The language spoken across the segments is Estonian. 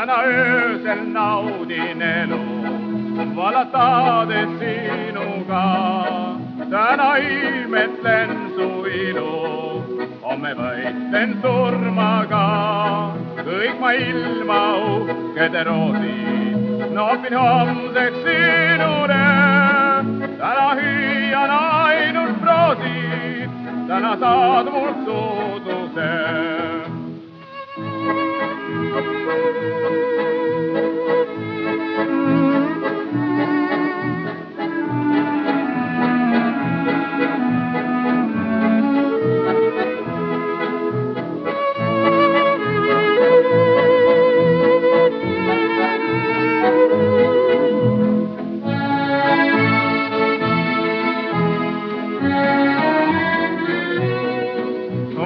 täna öösel naudin elu, valatades sinuga. täna ilmetlen su ilu, homme võitlen surmaga. kõik ma ilma uhked roosid noopin homseks sinule. täna hüüan ainult proosid, täna saad mult suuduse.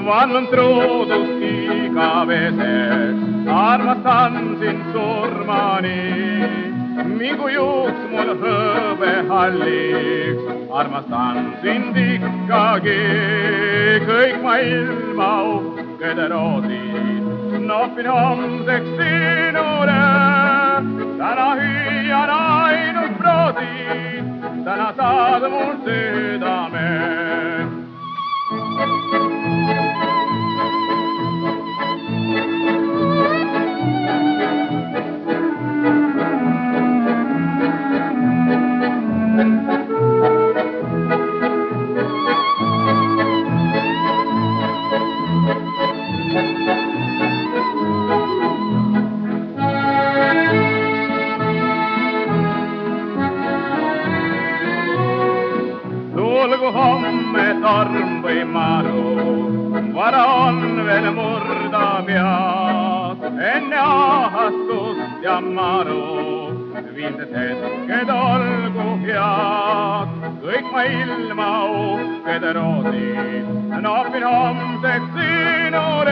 Vannon truudust igaveseks, armastan sind surmani. Mingu juuks mul hõbehalliks, armastan sind ikkagi. kõik ma ilma uhked roosid noopin homseks sinule. täna hüüan ainult proosid, täna saad mul südame. Olgu homme torm või maru, vara on veel murda pead. enne ahastust ja maru, viimsed hetked olgu head. kõik ma ilma uhked roosid noopin homseks sinule.